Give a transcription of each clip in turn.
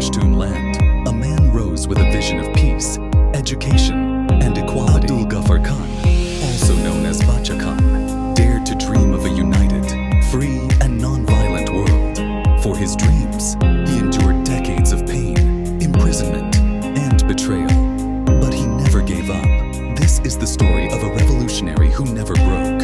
Pashtun land, a man rose with a vision of peace, education, and equality. Abdul Ghaffar Khan, also known as Bacha Khan, dared to dream of a united, free, and non-violent world. For his dreams, he endured decades of pain, imprisonment, and betrayal. But he never gave up. This is the story of a revolutionary who never broke.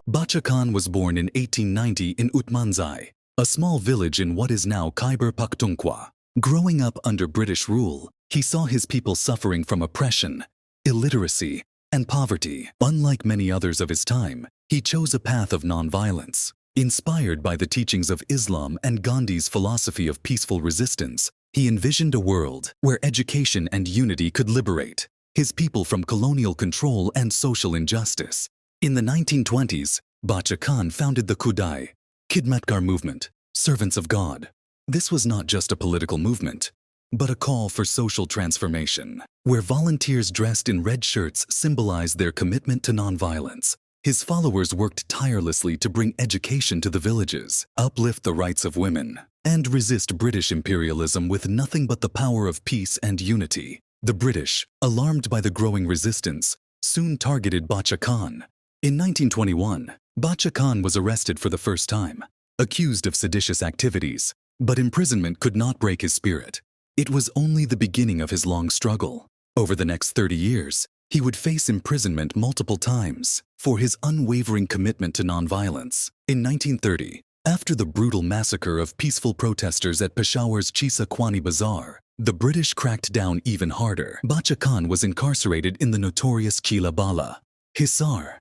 Bacha Khan was born in 1890 in Utmanzai, a small village in what is now Khyber Pakhtunkhwa. Growing up under British rule, he saw his people suffering from oppression, illiteracy, and poverty. Unlike many others of his time, he chose a path of nonviolence. Inspired by the teachings of Islam and Gandhi's philosophy of peaceful resistance, he envisioned a world where education and unity could liberate his people from colonial control and social injustice. In the 1920s, Bacha Khan founded the Khudai Khidmatkar movement, Servants of God. This was not just a political movement, but a call for social transformation, where volunteers dressed in red shirts symbolized their commitment to nonviolence. His followers worked tirelessly to bring education to the villages, uplift the rights of women, and resist British imperialism with nothing but the power of peace and unity. The British, alarmed by the growing resistance, soon targeted Bacha Khan. In 1921, Bacha Khan was arrested for the first time, accused of seditious activities, but imprisonment could not break his spirit. It was only the beginning of his long struggle. Over the next 30 years, he would face imprisonment multiple times for his unwavering commitment to nonviolence. In 1930, after the brutal massacre of peaceful protesters at Peshawar's Chisa Kwani Bazaar, the British cracked down even harder. Bacha Khan was incarcerated in the notorious Kila Bala Hisar,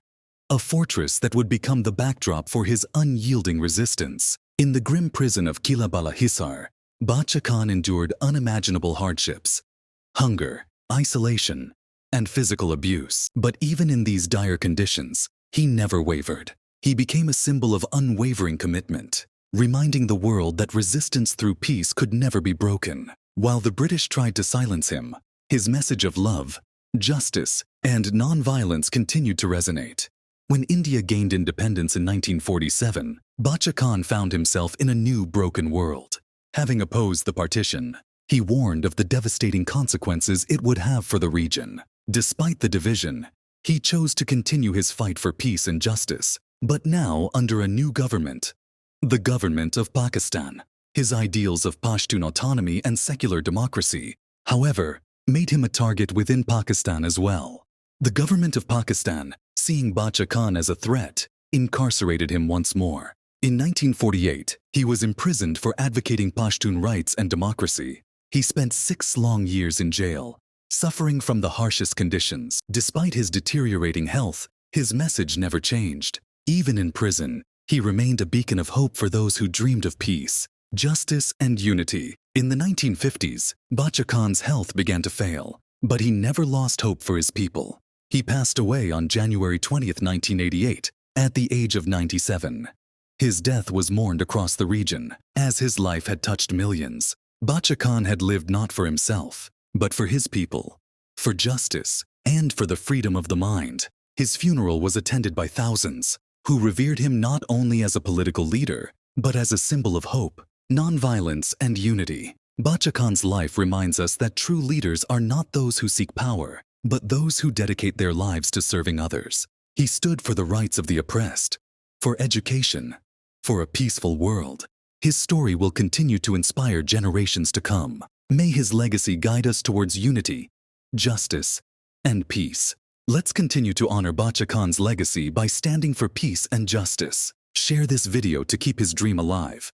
a fortress that would become the backdrop for his unyielding resistance. In the grim prison of Kila Bala Hisar, Bacha Khan endured unimaginable hardships, hunger, isolation, and physical abuse. But even in these dire conditions, he never wavered. He became a symbol of unwavering commitment, reminding the world that resistance through peace could never be broken. While the British tried to silence him, his message of love, justice, and nonviolence continued to resonate. When India gained independence in 1947, Bacha Khan found himself in a new broken world. Having opposed the partition, he warned of the devastating consequences it would have for the region. Despite the division, he chose to continue his fight for peace and justice, but now under a new government, the government of Pakistan. His ideals of Pashtun autonomy and secular democracy, however, made him a target within Pakistan as well. The government of Pakistan, seeing Bacha Khan as a threat, incarcerated him once more. In 1948, he was imprisoned for advocating Pashtun rights and democracy. He spent 6 long years in jail, suffering from the harshest conditions. Despite his deteriorating health, his message never changed. Even in prison, he remained a beacon of hope for those who dreamed of peace, justice, and unity. In the 1950s, Bacha Khan's health began to fail, but he never lost hope for his people. He passed away on January 20, 1988, at the age of 97. His death was mourned across the region, as his life had touched millions. Bacha Khan had lived not for himself, but for his people, for justice, and for the freedom of the mind. His funeral was attended by thousands, who revered him not only as a political leader, but as a symbol of hope, nonviolence, and unity. Bacha Khan's life reminds us that true leaders are not those who seek power, but those who dedicate their lives to serving others. He stood for the rights of the oppressed, for education, for a peaceful world. His story will continue to inspire generations to come. May his legacy guide us towards unity, justice, and peace. Let's continue to honor Bacha Khan's legacy by standing for peace and justice. Share this video to keep his dream alive.